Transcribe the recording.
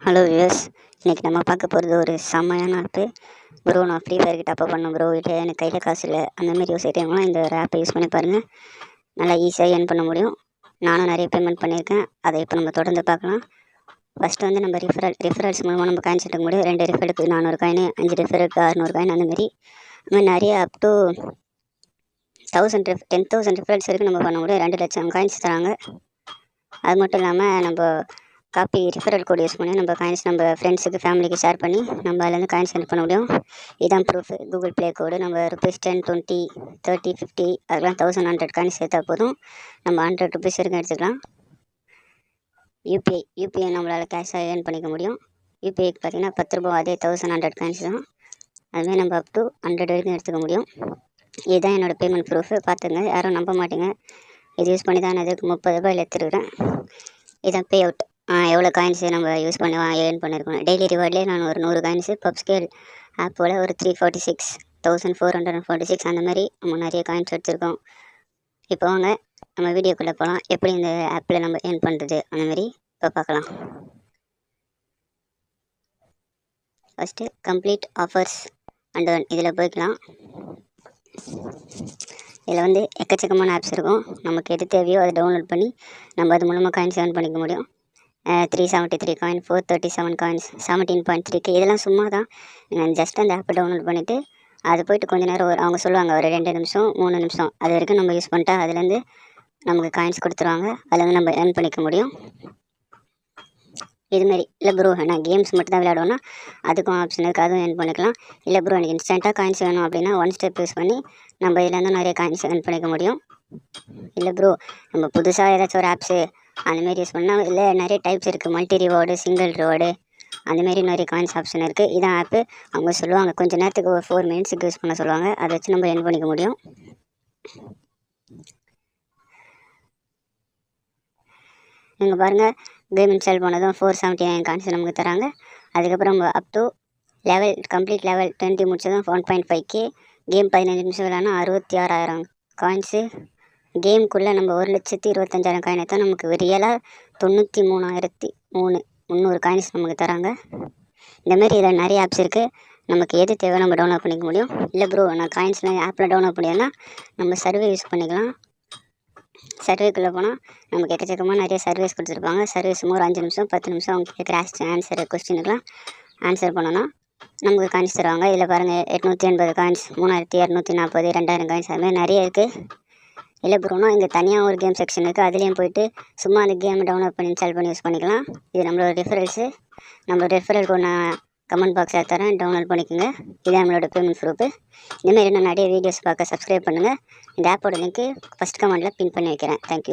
Hello viewers, இன்றைக்கி நம்ம பார்க்க போகிறது ஒரு செம்மையான ஆப்பு. ப்ரோ நான் ஃப்ரீ ஃபயருக்கு டாப்அப் பண்ணேன் ப்ரோ, இல்லை எனக்கு கையில் காசு இல்லை, அந்தமாரி யோசிக்கிறவங்களாம் இந்த ஒரு ஆப்பை யூஸ் பண்ணி பாருங்கள். நல்லா ஈஸியாக ஏர்ன் பண்ண முடியும். நானும் நிறைய பேமெண்ட் பண்ணியிருக்கேன். அதை இப்போ நம்ம தொடர்ந்து பார்க்கலாம். ஃபஸ்ட்டு வந்து நம்ம ரிஃபரல்ஸ் மூலமாக நம்ம காயின்ஸ் எடுக்க முடியும். 2 ரிஃபருக்கு 400 காயின், 5 ரிஃபருக்கு 600 காயின், அந்தமாரி நிறைய அப் டு 10,000 ரிஃபரல்ஸ் வரைக்கும் நம்ம பண்ண முடியும். 2 லட்சம் காயின்ஸ் தராங்க. அது மட்டும் இல்லாமல் நம்ம காப்பி ரிஃபரல் கோட் யூஸ் பண்ணி நம்ம காயின்ஸ் நம்ம ஃப்ரெண்ட்ஸுக்கு ஃபேமிலிக்கு ஷேர் பண்ணி நம்ம அதுலேருந்து காயின்ஸ் சென்ட் பண்ண முடியும். இதான் ப்ரூஃப். கூகுள் ப்ளே கோடு நம்ம ₹10, 20, 30, 50 அதெல்லாம் 1100 காயின்ஸ் சேர்த்தா போதும். நம்ம 100 ருபீஸ் வரைக்கும் எடுத்துக்கலாம். யூபிஐ நம்மளால் கேஷாக ஏர்ன் பண்ணிக்க முடியும். யூபிஐக்கு பார்த்தீங்கன்னா ₹10, அதே 1100 காயின்ஸ் தான். அதுமாதிரி நம்ம அப் டு 100 வரைக்கும் எடுத்துக்க முடியும். இதுதான் என்னோடய பேமெண்ட் ப்ரூஃபு. பார்த்துங்க, யாரும் நம்ப மாட்டீங்க. இது யூஸ் பண்ணி தான் நான் இதுக்கு ₹30 எடுத்துருக்கிறேன். இதான் பே அவுட். எவ்வளோ காயின்ஸு நம்ம யூஸ் பண்ணி ஏர்ன் பண்ணியிருக்கோம். டெய்லி ரிவார்ட்லேயே நான் ஒரு 100 காயின்ஸு பப்ஸ்கேல் ஆப்போட ஒரு 346, 1446 அந்த மாதிரி நம்ம நிறைய காயின்ஸ் எடுத்துருக்கோம். இப்போ வாங்க நம்ம வீடியோக்குள்ளே போகலாம். எப்படி இந்த ஆப்பில் நம்ம ஏர்ன் பண்ணுறது அந்தமாரி இப்போ பார்க்கலாம். ஃபஸ்ட்டு கம்ப்ளீட் ஆஃபர்ஸ் அண்ட் இதில் போய்க்கலாம். இதில் வந்து எக்கச்சக்கமான ஆப்ஸ் இருக்கும். நமக்கு எது தேவையோ அதை டவுன்லோட் பண்ணி நம்ம அது மூலமாக காயின்ஸ் ஏர்ன் பண்ணிக்க முடியும். 373 காயின், 437 காயின்ஸ், 17.3K இதெல்லாம் சும்மா தான். ஜஸ்ட் அந்த ஆப்பை டவுன்லோட் பண்ணிவிட்டு அது போய்ட்டு கொஞ்சம் நேரம் அவங்க சொல்லுவாங்க ஒரு 2 நிமிஷம் 3 நிமிஷம் அது வரைக்கும் நம்ம யூஸ் பண்ணிட்டா அதுலேருந்து நமக்கு காயின்ஸ் கொடுத்துருவாங்க. அதுலேருந்து நம்ம ஏர்ன் பண்ணிக்க முடியும். இதுமாரி இல்லை ப்ரோ நான் கேம்ஸ் மட்டும் தான் விளையாடுவோன்னா அதுக்கும் ஆப்ஷன் இருக்குது, அதுவும் ஏர்ன் பண்ணிக்கலாம். இல்லை ப்ரோ எனக்கு இன்ஸ்டண்ட்டாக காயின்ஸ் வேணும் அப்படின்னா 1 ஸ்டெப் யூஸ் பண்ணி நம்ம இதுலேருந்து நிறைய காயின்ஸ் ஏர்ன் பண்ணிக்க முடியும். இல்லை ப்ரோ நம்ம புதுசாக ஏதாச்சும் ஒரு ஆப்ஸு அந்தமாரி யூஸ் பண்ணால் இல்லை நிறைய டைப்ஸ் இருக்குது. மல்டி ரிவார்டு, சிங்கிள் ரிவார்டு அந்தமாரி நிறைய காயின்ஸ் ஆப்ஷன் இருக்குது. இதான் ஆப்பு. அவங்க சொல்லுவாங்க கொஞ்சம் நேரத்துக்கு ஒரு 4 மினிட்ஸுக்கு யூஸ் பண்ண சொல்லுவாங்க. அதை வச்சு நம்ம ஏர்ன் பண்ணிக்க முடியும். நீங்கள் பாருங்கள், கேம் இன்ஸ்டால் பண்ணதும் 479 காயின்ஸ் நமக்கு தராங்க. அதுக்கப்புறம் அப் டு கம்ப்ளீட் லெவல் 20 முடிச்சதும் 1.5K. கேம் 15 நிமிஷம் விளையாடனா 66,000 காயின்ஸு. கேமுக்குள்ளே நம்ம 1,25,000 காயினை தான் நமக்கு ரியலாக 93,300 காயின்ஸ் நமக்கு தராங்க. இந்தமாரி இதில் நிறைய ஆப்ஸ் இருக்குது. நமக்கு எது தேவை நம்ம டவுன்லோட் பண்ணிக்க முடியும். இல்லை ப்ரோ நான் காயின்ஸ்லாம் ஆப்பில் டவுன்லோட் பண்ணிடனா நம்ம சர்வே யூஸ் பண்ணிக்கலாம். சர்வேக்குள்ளே போனால் நமக்கு எக்கச்சக்கமாக நிறைய சர்வீஸ் கொடுத்துருப்பாங்க. சர்வீஸ் ஒரு 5 நிமிஷம் 10 நிமிஷம் அவங்க கேட்குற கொஸ்டினுக்கெலாம் ஆன்சர் பண்ணோன்னா நமக்கு காயின்ஸ் தருவாங்க. இதில் பாருங்கள் 880 காயின்ஸ், 3,240, 2,000 காயின்ஸ் அதுமாதிரி நிறைய இருக்குது. இல்லை ப்ரோனா இங்கே தனியாக ஒரு கேம் செக்ஷன் இருக்குது. அதுலேயும் போய்ட்டு சும்மா அந்த கேமை டவுன்லோட் பண்ணி இன்ஸ்டால் பண்ணி யூஸ் பண்ணிக்கலாம். இது நம்மளோட ரெஃபரல்ஸு. நம்மளோட ரெஃபரலுக்கு நான் கமெண்ட் பாக்ஸில் தரேன், டவுன்லோட் பண்ணிக்கோங்க. இது நம்மளோட பேமெண்ட் ப்ரூஃபு. இந்தமாரி நான் நிறைய வீடியோஸ் பார்க்க சப்ஸ்கிரைப் பண்ணுங்கள். இந்த ஆப்போட லிங்க்கு ஃபஸ்ட் கமெண்ட்டில் பின் பண்ணி வைக்கிறேன். தேங்க்யூ.